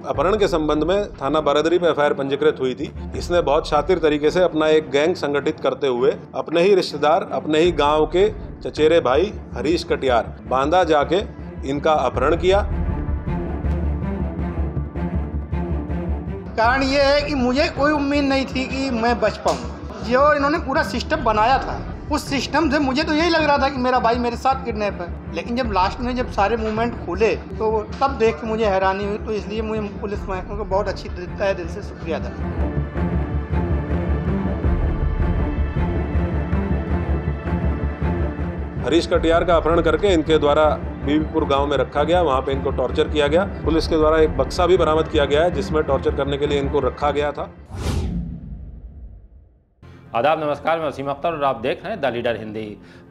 अपहरण के संबंध में थाना बारादरी में एफआईआर पंजीकृत हुई थी। इसने बहुत शातिर तरीके से अपना एक गैंग संगठित करते हुए अपने ही रिश्तेदार, अपने ही गांव के चचेरे भाई हरीश कटियार बांदा जाके इनका अपहरण किया। कारण ये है कि मुझे कोई उम्मीद नहीं थी कि मैं बच पाऊँ। जो इन्होंने पूरा सिस्टम बनाया था, उस सिस्टम से मुझे तो यही लग रहा था कि मेरा भाई मेरे साथ किडनैप है, लेकिन जब लास्ट में जब सारे मूवमेंट खुले तो तब देख के मुझे हैरानी हुई। तो इसलिए मुझे पुलिस महकमे को बहुत अच्छी तहे दिल से शुक्रिया था। हरीश कटियार का अपहरण करके इनके द्वारा बीबीपुर गांव में रखा गया, वहां पे इनको टॉर्चर किया गया। पुलिस के द्वारा एक बक्सा भी बरामद किया गया है जिसमें टॉर्चर करने के लिए इनको रखा गया था। आदाब, नमस्कार, मैं वसीम अख्तर और आप देख रहे हैं द लीडर हिंदी।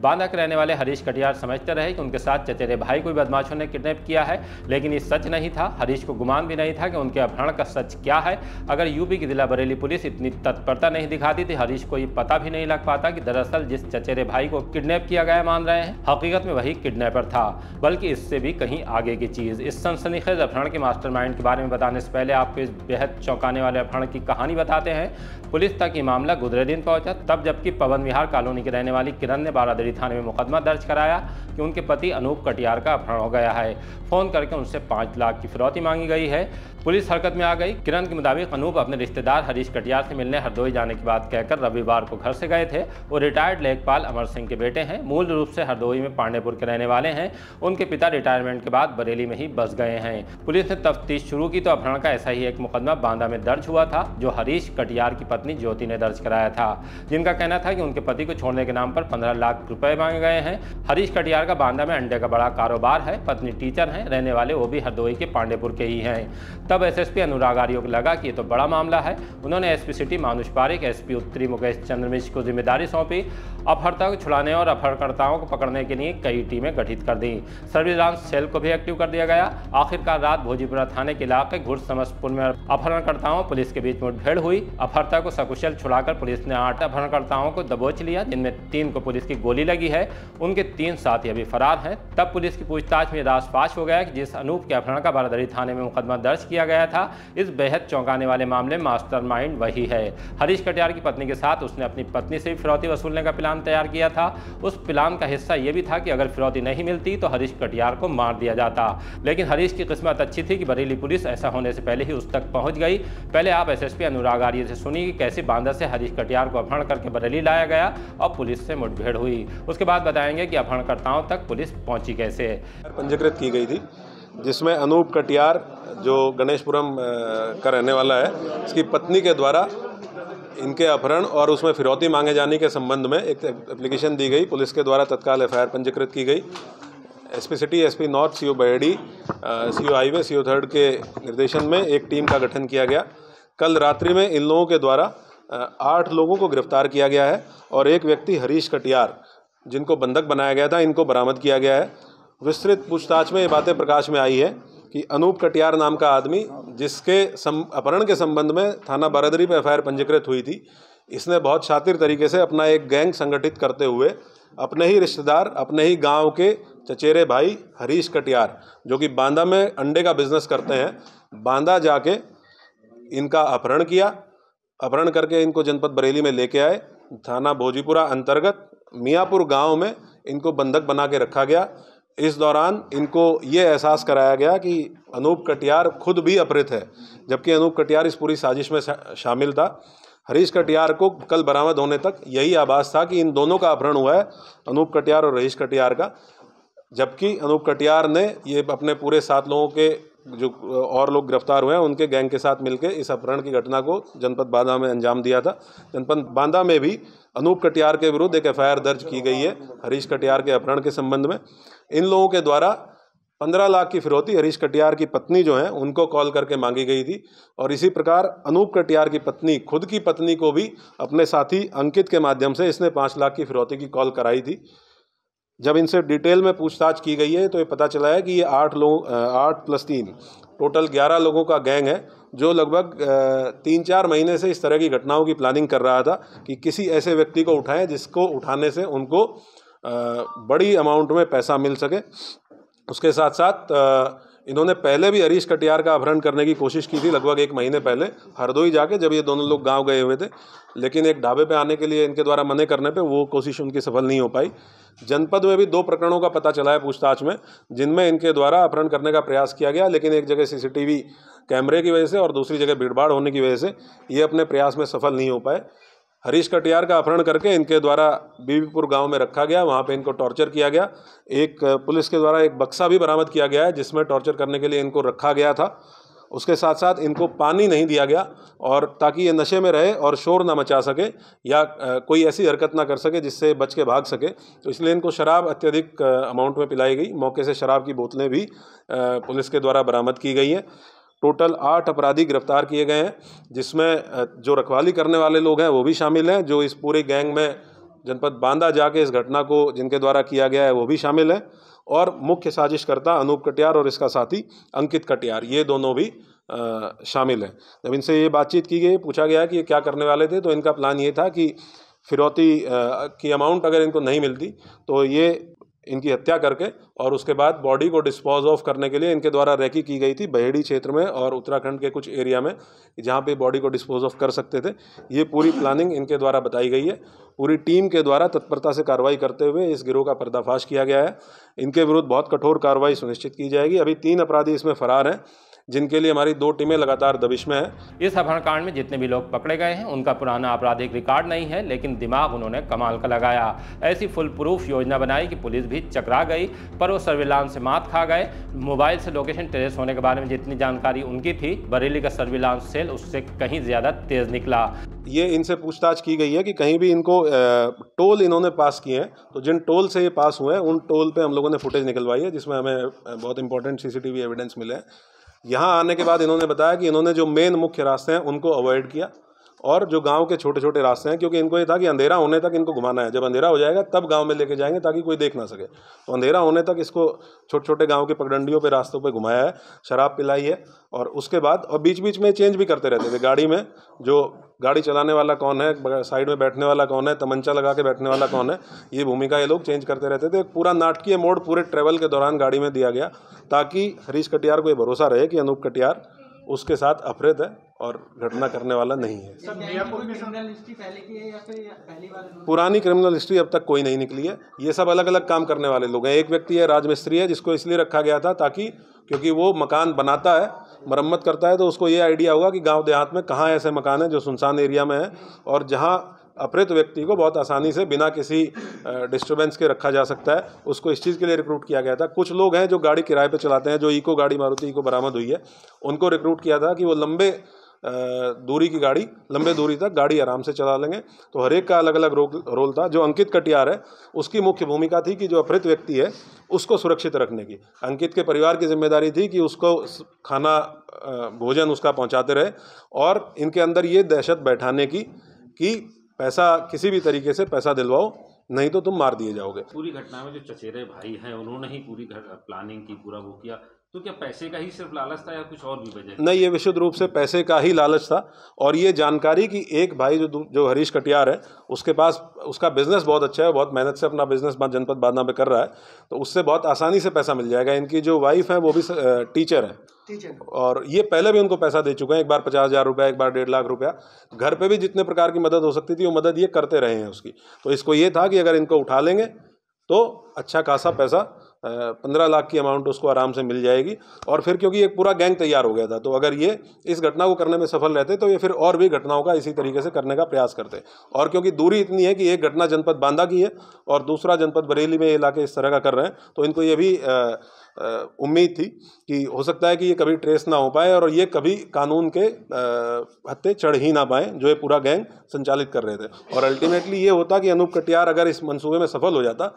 बांदा के रहने वाले हरीश कटियार समझते रहे कि उनके साथ चचेरे भाई को बदमाशों ने किडनैप किया है, लेकिन ये सच नहीं था। हरीश को गुमान भी नहीं था कि उनके अपहरण का सच क्या है। अगर यूपी की जिला बरेली पुलिस इतनी तत्परता नहीं दिखाती थी, हरीश को ये पता भी नहीं लग पाता कि दरअसल जिस चचेरे भाई को किडनैप किया गया मान रहे हैं, हकीकत में वही किडनैपर था, बल्कि इससे भी कहीं आगे की चीज़। इस सनसनीखेज अपहरण के मास्टरमाइंड के बारे में बताने से पहले आपको इस बेहद चौंकाने वाले अपहरण की कहानी बताते हैं। पुलिस तक ये मामला गुजरे दिन पहुंचा, तब जबकि पवन विहार कॉलोनी के रहने वाली किरण ने बारादरी थाने में मुकदमा दर्ज कराया कि उनके पति अनूप कटियार का अपहरण हो गया है। फोन करके उनसे 5 लाख की फिरौती मांगी गई है। पुलिस हरकत में आ गई। किरण के मुताबिक अनूप अपने रिश्तेदार हरीश कटियार से मिलने हरदोई जाने की बात कहकर रविवार को घर से गए थे। वो रिटायर्ड लेखपाल अमर सिंह के बेटे हैं, मूल रूप से हरदोई में पांडेपुर के रहने वाले हैं। उनके पिता रिटायरमेंट के बाद बरेली में ही बस गए हैं। पुलिस ने तफ्तीश शुरू की तो अपहरण का ऐसा ही एक मुकदमा बांदा में दर्ज हुआ था, जो हरीश कटियार की पत्नी ज्योति ने दर्ज कराया था, जिनका कहना था कि उनके पति को छोड़ने के नाम पर 15 लाख रुपए मांगे गए हैं। हरीश कटियार का बांदा में अंडे का बड़ा कारोबार है, पत्नी टीचर हैं, रहने वाले वो भी हरदोई के पांडेपुर के ही हैं। तब एसएसपी अनुराग आर्य को लगा कि ये तो बड़ा मामला है। उन्होंने एसपी सिटी मानुष पारिक, एसपी उत्तरी मुकेश चंद्र मिश्र को जिम्मेदारी सौंपी। अपहर्ता को छुड़ाने और अपहरणकर्ताओं को पकड़ने के लिए कई टीमें गठित कर दी। सर्विलांस सेल को भी एक्टिव कर दिया गया। आखिरकार रात भोजीपुरा थाने के इलाके घुड़समसपुर में अपहरणकर्ताओं पुलिस के बीच मुठभेड़ हुई। अपहर्ता को सकुशल छुड़ाकर पुलिस ने 8 अपहरणकर्ताओं को दबोच लिया, जिनमें 3 को पुलिस की गोली लगी है। उनके 3 साथी अभी फरार हैं। तब पुलिस की पूछताछ में राजपाश हो गया कि जिस अनूप के अपहरण का बारादरी थाने में मुकदमा दर्ज किया गया था, इस बेहद चौंकाने वाले मामले में मास्टरमाइंड वही है। हरीश कटियार की पत्नी के साथ उसने अपनी पत्नी से भी फिरौती वसूलने का प्लान तैयार किया था। उस प्लान का हिस्सा यह भी था कि अगर फिरौती नहीं मिलती तो हरीश कटियार को मार दिया जाता। लेकिन हरीश की किस्मत अच्छी थी कि बरेली पुलिस ऐसा होने से पहले ही उस तक पहुंच गई। पहले आप एसएसपी अनुराग आर्य से सुनिए कि कैसे बांदा से हरीश कटियार को अपहरण करके बरेली लाया गया और पुलिस से मुठभेड़ हुई। उसके बाद बताएंगे कि अपहरणकर्ताओं तक पुलिस पहुंची कैसे। पंजीकृत की गई थी जिसमें अनूप कटियार जो गणेशपुरम का रहने वाला है, इसकी पत्नी के द्वारा इनके अपहरण और उसमें फिरौती मांगे जाने के संबंध में एक एप्लीकेशन दी गई। पुलिस के द्वारा तत्काल एफआईआर पंजीकृत की गई। SP city, SP north, CO Baheri, CO highway, CO third के निर्देशन में एक टीम का गठन किया गया। कल रात्रि में इन लोगों के द्वारा 8 लोगों को गिरफ्तार किया गया है और एक व्यक्ति हरीश कटियार जिनको बंधक बनाया गया था, इनको बरामद किया गया है। विस्तृत पूछताछ में ये बातें प्रकाश में आई है कि अनूप कटियार नाम का आदमी, जिसके अपहरण के संबंध में थाना बारादरी में एफआईआर पंजीकृत हुई थी, इसने बहुत शातिर तरीके से अपना एक गैंग संगठित करते हुए अपने ही रिश्तेदार, अपने ही गांव के चचेरे भाई हरीश कटियार, जो कि बांदा में अंडे का बिजनेस करते हैं, बांदा जाके इनका अपहरण किया। अपहरण करके इनको जनपद बरेली में लेके आए। थाना भोजीपुरा अंतर्गत मियाँपुर गांव में इनको बंधक बना के रखा गया। इस दौरान इनको ये एहसास कराया गया कि अनूप कटियार खुद भी अपहृत है, जबकि अनूप कटियार इस पूरी साजिश में शामिल था। हरीश कटियार को कल बरामद होने तक यही आभास था कि इन दोनों का अपहरण हुआ है, अनूप कटियार और हरीश कटियार का, जबकि अनूप कटियार ने ये अपने पूरे 7 लोगों के जो और लोग गिरफ्तार हुए हैं उनके गैंग के साथ मिलकर इस अपहरण की घटना को जनपद बांदा में अंजाम दिया था। जनपद बांदा में भी अनूप कटियार के विरुद्ध एक एफआईआर दर्ज की गई है हरीश कटियार के अपहरण के संबंध में। इन लोगों के द्वारा 15 लाख की फिरौती हरीश कटियार की पत्नी जो है उनको कॉल करके मांगी गई थी और इसी प्रकार अनूप कटियार की पत्नी, खुद की पत्नी को भी अपने साथी अंकित के माध्यम से इसने 5 लाख की फिरौती की कॉल कराई थी। जब इनसे डिटेल में पूछताछ की गई है तो ये पता चला है कि ये 8 + 3 टोटल 11 लोगों का गैंग है, जो लगभग 3-4 महीने से इस तरह की घटनाओं की प्लानिंग कर रहा था कि किसी ऐसे व्यक्ति को उठाएं जिसको उठाने से उनको बड़ी अमाउंट में पैसा मिल सके। उसके साथ साथ इन्होंने पहले भी हरीश कटियार का अपहरण करने की कोशिश की थी लगभग 1 महीने पहले हरदोई जाके, जब ये दोनों लोग गांव गए हुए थे, लेकिन एक ढाबे पे आने के लिए इनके द्वारा मना करने पे वो कोशिश उनकी सफल नहीं हो पाई। जनपद में भी 2 प्रकरणों का पता चला है पूछताछ में, जिनमें इनके द्वारा अपहरण करने का प्रयास किया गया, लेकिन एक जगह CCTV कैमरे की वजह से और दूसरी जगह भीड़भाड़ होने की वजह से ये अपने प्रयास में सफल नहीं हो पाए। हरीश कटियार का अपहरण करके इनके द्वारा बीबीपुर गांव में रखा गया, वहां पे इनको टॉर्चर किया गया। एक पुलिस के द्वारा एक बक्सा भी बरामद किया गया है जिसमें टॉर्चर करने के लिए इनको रखा गया था। उसके साथ साथ इनको पानी नहीं दिया गया, और ताकि ये नशे में रहे और शोर ना मचा सके या कोई ऐसी हरकत ना कर सके जिससे बच के भाग सके, तो इसलिए इनको शराब अत्यधिक अमाउंट में पिलाई गई। मौके से शराब की बोतलें भी पुलिस के द्वारा बरामद की गई हैं। टोटल 8 अपराधी गिरफ्तार किए गए हैं, जिसमें जो रखवाली करने वाले लोग हैं वो भी शामिल हैं, जो इस पूरे गैंग में जनपद बांदा जाके इस घटना को जिनके द्वारा किया गया है वो भी शामिल हैं, और मुख्य साजिशकर्ता अनूप कटियार और इसका साथी अंकित कटियार, ये दोनों भी शामिल हैं। जब इनसे ये बातचीत की गई, पूछा गया कि ये क्या करने वाले थे, तो इनका प्लान ये था कि फिरौती की अमाउंट अगर इनको नहीं मिलती तो ये इनकी हत्या करके और उसके बाद बॉडी को डिस्पोज ऑफ करने के लिए इनके द्वारा रैकी की गई थी बहेड़ी क्षेत्र में और उत्तराखंड के कुछ एरिया में, जहां पे बॉडी को डिस्पोज ऑफ कर सकते थे। ये पूरी प्लानिंग इनके द्वारा बताई गई है। पूरी टीम के द्वारा तत्परता से कार्रवाई करते हुए इस गिरोह का पर्दाफाश किया गया है। इनके विरुद्ध बहुत कठोर कार्रवाई सुनिश्चित की जाएगी। अभी 3 अपराधी इसमें फरार हैं, जिनके लिए हमारी 2 टीमें लगातार दबिश में हैं। इस अपहरण कांड में जितने भी लोग पकड़े गए हैं उनका पुराना आपराधिक रिकॉर्ड नहीं है, लेकिन दिमाग उन्होंने कमाल का लगाया। ऐसी फुल प्रूफ योजना बनाई कि पुलिस भी चकरा गई, पर वो सर्विलांस से मात खा गए। मोबाइल से लोकेशन ट्रेस होने के बारे में जितनी जानकारी उनकी थी, बरेली का सर्विलांस सेल उससे कहीं ज़्यादा तेज निकला। ये इनसे पूछताछ की गई है कि कहीं भी इनको टोल इन्होंने पास किए हैं, तो जिन टोल से ये पास हुए हैं उन टोल पे हम लोगों ने फुटेज निकलवाई है, जिसमें हमें बहुत इंपॉर्टेंट CCTV एविडेंस मिले हैं। यहाँ आने के बाद इन्होंने बताया कि इन्होंने जो मेन मुख्य रास्ते हैं उनको अवॉइड किया, और जो गांव के छोटे छोटे रास्ते हैं, क्योंकि इनको ये था कि अंधेरा होने तक इनको घुमाना है, जब अंधेरा हो जाएगा तब गांव में लेके जाएंगे ताकि कोई देख ना सके। तो अंधेरा होने तक इसको छोटे छोटे गांव के पगडंडियों पे रास्तों पे घुमाया है, शराब पिलाई है, और उसके बाद और बीच बीच में चेंज भी करते रहते थे गाड़ी में। जो गाड़ी चलाने वाला कौन है, साइड में बैठने वाला कौन है, तमंचा लगा के बैठने वाला कौन है, ये भूमिका ये लोग चेंज करते रहते थे। पूरा नाटकीय मोड पूरे ट्रेवल के दौरान गाड़ी में दिया गया, ताकि हरीश कटियार को ये भरोसा रहे कि अनूप कटियार उसके साथ अपहृत है और घटना करने वाला नहीं है। पुरानी क्रिमिनल हिस्ट्री अब तक कोई नहीं निकली है। ये सब अलग अलग काम करने वाले लोग हैं। एक व्यक्ति है राजमिस्त्री है, जिसको इसलिए रखा गया था ताकि क्योंकि वो मकान बनाता है, मरम्मत करता है, तो उसको ये आइडिया होगा कि गांव देहात में कहाँ ऐसे मकान हैं जो सुनसान एरिया में है और जहाँ अपहृत व्यक्ति को बहुत आसानी से बिना किसी डिस्टर्बेंस के रखा जा सकता है। उसको इस चीज़ के लिए रिक्रूट किया गया था। कुछ लोग हैं जो गाड़ी किराए पे चलाते हैं, जो इको गाड़ी मारुति इको बरामद हुई है, उनको रिक्रूट किया था कि वो लंबे दूरी की गाड़ी, लंबे दूरी तक गाड़ी आराम से चला लेंगे। तो हर एक का अलग अलग रोल था। जो अंकित कटियार है, उसकी मुख्य भूमिका थी कि जो अपहृत व्यक्ति है उसको सुरक्षित रखने की। अंकित के परिवार की जिम्मेदारी थी कि उसको खाना भोजन उसका पहुंचाते रहे, और इनके अंदर ये दहशत बैठाने की कि पैसा किसी भी तरीके से पैसा दिलवाओ, नहीं तो तुम मार दिए जाओगे। पूरी घटना में जो चचेरे भाई हैं उन्होंने ही पूरी प्लानिंग की, पूरा वो किया। तो क्या पैसे का ही सिर्फ लालच था या कुछ और भी वजह? नहीं, ये विशुद्ध रूप से पैसे का ही लालच था। और ये जानकारी कि एक भाई जो हरीश कटियार है, उसके पास उसका बिजनेस बहुत अच्छा है, बहुत मेहनत से अपना बिजनेस जनपद बांदा में कर रहा है, तो उससे बहुत आसानी से पैसा मिल जाएगा। इनकी जो वाइफ है वो भी टीचर है, और ये पहले भी उनको पैसा दे चुके हैं, एक बार 50,000 रुपया, एक बार 1.5 लाख रुपया। घर पे भी जितने प्रकार की मदद हो सकती थी वो मदद ये करते रहे हैं उसकी। तो इसको ये था कि अगर इनको उठा लेंगे तो अच्छा खासा पैसा 15 लाख की अमाउंट उसको आराम से मिल जाएगी। और फिर क्योंकि एक पूरा गैंग तैयार हो गया था, तो अगर ये इस घटना को करने में सफल रहते तो ये फिर और भी घटनाओं का इसी तरीके से करने का प्रयास करते। और क्योंकि दूरी इतनी है कि एक घटना जनपद बांदा की है और दूसरा जनपद बरेली में ये इलाके इस तरह का कर रहे हैं, तो इनको ये भी उम्मीद थी कि हो सकता है कि ये कभी ट्रेस ना हो पाए और ये कभी कानून के हत्थे चढ़ ही ना पाए, जो ये पूरा गैंग संचालित कर रहे थे। और अल्टीमेटली ये होता कि अनूप कटियार अगर इस मंसूबे में सफल हो जाता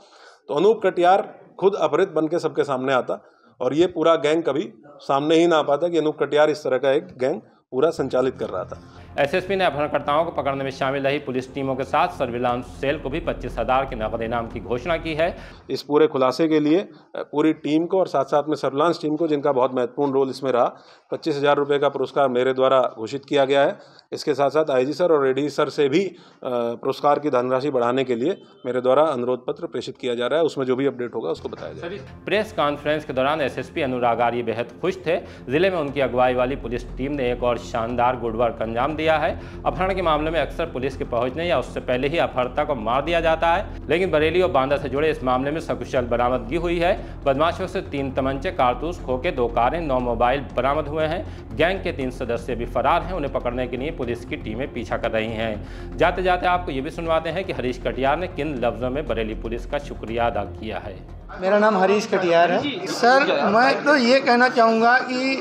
तो अनूप कटियार खुद अपहृत बन के सबके सामने आता, और ये पूरा गैंग कभी सामने ही ना आ पाता कि अनूप कटियार इस तरह का एक गैंग पूरा संचालित कर रहा था। एसएसपी ने अपहरणकर्ताओं को पकड़ने में शामिल रही पुलिस टीमों के साथ सर्विलांस सेल को भी 25,000 के नकद इनाम की घोषणा की है। इस पूरे खुलासे के लिए पूरी टीम को और साथ साथ में सर्विलांस टीम को, जिनका बहुत महत्वपूर्ण रोल इसमें रहा, 25,000 रुपये का पुरस्कार मेरे द्वारा घोषित किया गया है। इसके साथ साथ आईजी सर और एडीजी सर से भी पुरस्कार की धनराशि बढ़ाने के लिए मेरे द्वारा अनुरोध पत्र प्रेषित किया जा रहा है। उसमें जो भी अपडेट होगा उसको बताया जाएगा। प्रेस कॉन्फ्रेंस के दौरान एसएसपी अनुराग आर्य बेहद खुश थे। जिले में उनकी अगुवाई वाली पुलिस टीम ने एक और शानदार गुड वर्क अंजाम दिया है। अपहरण के मामले में अक्सर पुलिस के पहुंचने या उससे पहले ही अपहर्ता को मार दिया जाता है, लेकिन बरेली और बांदा से जुड़े इस मामले में सकुशल बरामदगी हुई है। बदमाशों से 3 तमंचे, कारतूस, खोखे, 2 कारें, 9 मोबाइल बरामद हुए हैं। गैंग के 3 सदस्य भी फरार हैं। उन्हें पकड़ने के लिए पुलिस की टीमें पीछा कर रही हैं। जाते जाते आपको ये भी सुनवाते हैं कि हरीश कटियार ने किन लफ्जों में बरेली पुलिस का शुक्रिया अदा किया है। मेरा नाम हरीश कटियार है। सर, मैं तो ये कहना चाहूँगा कि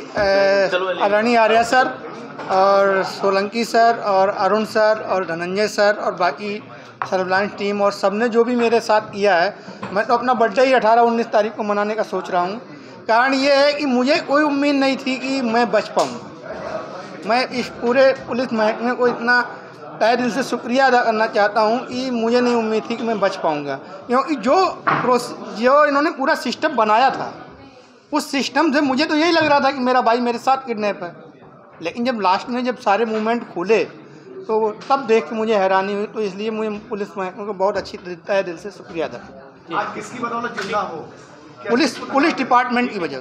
आदरणीय आर्या सर और सोलंकी सर और अरुण सर और धनंजय सर और बाकी सर्विलांस टीम और सबने जो भी मेरे साथ किया है, मैं तो अपना बर्थडे ही 18-19 तारीख को मनाने का सोच रहा हूँ। कारण ये है कि मुझे कोई उम्मीद नहीं थी कि मैं बच पाऊँगा। मैं इस पूरे पुलिस महकमे को इतना तहे दिल से शुक्रिया अदा करना चाहता हूँ कि मुझे नहीं उम्मीद थी कि मैं बच पाऊँगा, क्योंकि जो इन्होंने पूरा सिस्टम बनाया था, उस सिस्टम से मुझे तो यही लग रहा था कि मेरा भाई मेरे साथ किडनैप है। लेकिन जब लास्ट में जब सारे मूवमेंट खुले तो तब देख के मुझे हैरानी हुई। तो इसलिए मुझे पुलिस महकमे को बहुत अच्छी तहे दिल से शुक्रिया अदा। आज किसकी बदौलत जिंदा हो? पुलिस डिपार्टमेंट की वजह।